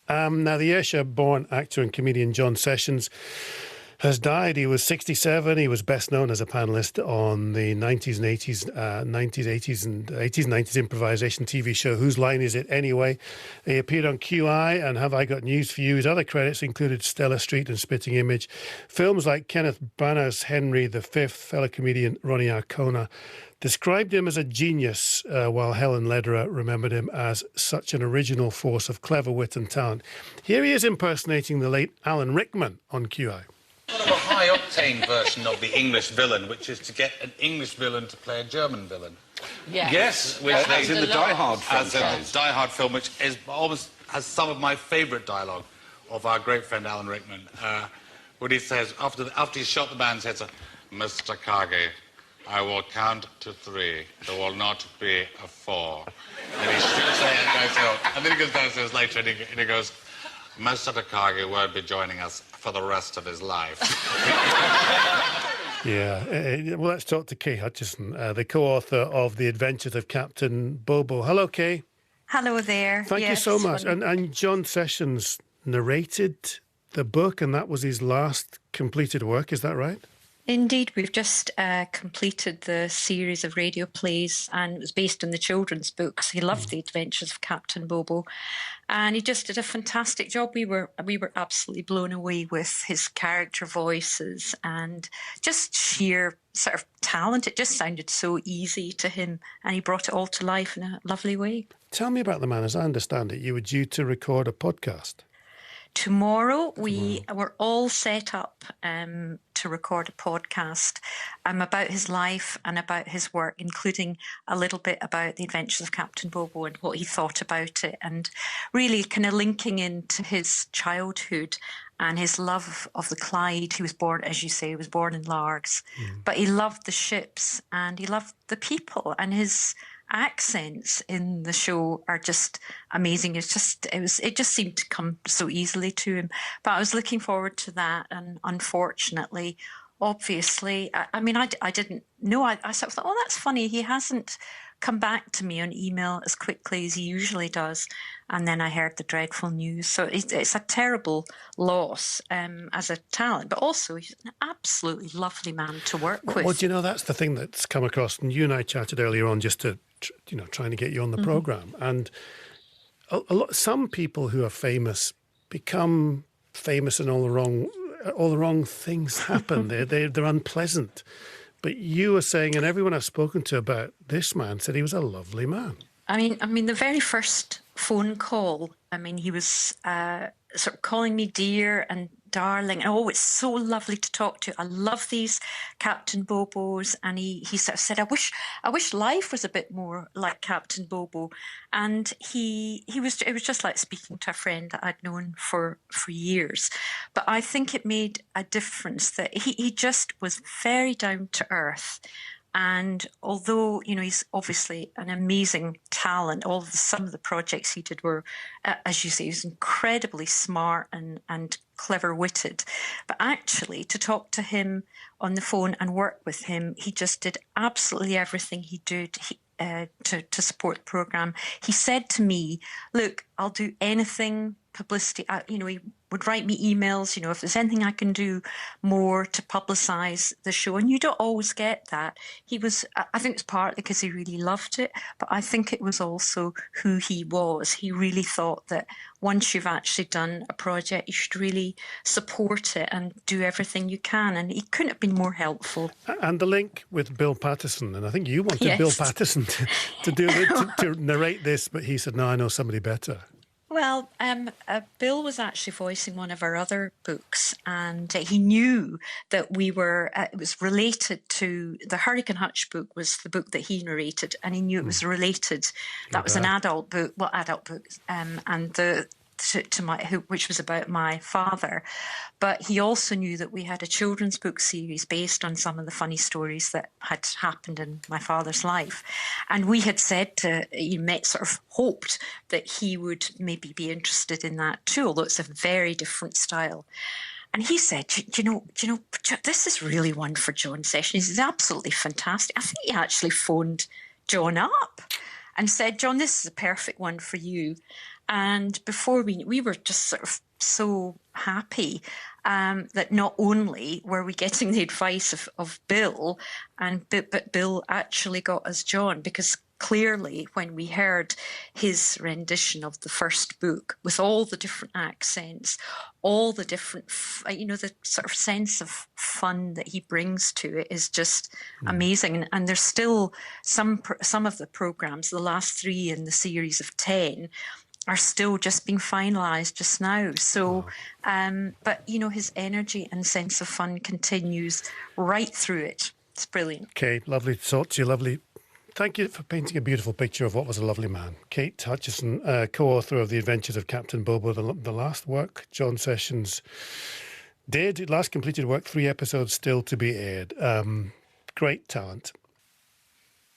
Now, the Ayrshire-born actor and comedian John Sessions has died. He was 67. He was best known as a panellist on the 90s and 80s improvisation TV show Whose Line Is It Anyway? He appeared on QI and Have I Got News For You? His other credits included Stella Street and Spitting Image. Films like Kenneth Branagh's Henry V, fellow comedian Ronnie Arcona described him as a genius, while Helen Lederer remembered him as such an original force of clever wit and talent. Here he is impersonating the late Alan Rickman on QI. Sort of a high-octane version of the English villain, which is to get an English villain to play a German villain. Yeah. Yes, which as in the Die Hard film. As in the Die Hard film, which is almost has some of my favourite dialogue of our great friend Alan Rickman, when he says, after he's shot the man, says, "Mr. Kage, I will count to 3. There will not be a 4. And he shoots there and goes out. And then he goes downstairs later and he goes, "Mr. Takagi won't be joining us for the rest of his life." Yeah, well, let's talk to Kay Hutchison, the co-author of The Adventures of Captain Bobo. Hello, Kay. Hello there. Thank you so much. And John Sessions narrated the book, and that was his last completed work, is that right? Indeed, we've just completed the series of radio plays, and it was based on the children's books. He loved The Adventures of Captain Bobo, and he just did a fantastic job. We were absolutely blown away with his character voices and just sheer sort of talent. It just sounded so easy to him, and he brought it all to life in a lovely way. Tell me about the man. As I understand it, you were due to record a podcast. Tomorrow, we were all set up to record a podcast about his life and about his work, including a little bit about The Adventures of Captain Bobo and what he thought about it, and really kind of linking into his childhood and his love of the Clyde. He was born, as you say, he was born in Largs, but he loved the ships and he loved the people, and his accents in the show are just amazing. It just seemed to come so easily to him. But I was looking forward to that, and unfortunately, obviously, I didn't know. I sort of thought, oh, that's funny. He hasn't come back to me on email as quickly as he usually does. And then I heard the dreadful news. So it's a terrible loss as a talent, but also he's an absolutely lovely man to work with. Well, do you know, that's the thing that's come across, and you and I chatted earlier on just to, trying to get you on the programme. And some people who are famous become famous and all the wrong things happen. They're unpleasant. But you were saying, and everyone I've spoken to about this man said he was a lovely man. I mean, the very first phone call, he was sort of calling me dear and darling. Oh, it's so lovely to talk to. I love these Captain Bobos. And he sort of said, I wish life was a bit more like Captain Bobo. And it was just like speaking to a friend that I'd known for years. But I think it made a difference that he just was very down to earth. And although, he's obviously an amazing talent, some of the projects he did were, as you say, he was incredibly smart and clever-witted. But actually, to talk to him on the phone and work with him, he just did absolutely everything he did to support the programme. He said to me, look, I'll do anything publicity. He would write me emails, if there's anything I can do more to publicise the show. And you don't always get that. I think it's partly because he really loved it, but I think it was also who he was. He really thought that once you've actually done a project, you should really support it and do everything you can. And he couldn't have been more helpful. And the link with Bill Patterson, and I think you wanted Bill Patterson to narrate this, but he said, no, I know somebody better. Well, Bill was actually voicing one of our other books, and he knew that it was related to the Hurricane Hutch book was the book that he narrated, and he knew it was related. That was an adult book, and which was about my father. But he also knew that we had a children's book series based on some of the funny stories that had happened in my father's life. And we had said sort of hoped that he would maybe be interested in that too, although it's a very different style. And he said, this is really one for John Sessions. He's absolutely fantastic. I think he actually phoned John up and said, John, this is a perfect one for you. And before we were just sort of so happy that not only were we getting the advice of Bill, but Bill actually got us John, because clearly when we heard his rendition of the first book with all the different accents, all the different, the sort of sense of fun that he brings to it is just amazing. And there's still some of the programs, the last 3 in the series of 10, are still just being finalised just now. So, but his energy and sense of fun continues right through it. It's brilliant. Kay, lovely to talk to you. Lovely. Thank you for painting a beautiful picture of what was a lovely man. Kay Hutchison, co-author of The Adventures of Captain Bobo, the last work John Sessions did, last completed work, 3 episodes still to be aired. Great talent.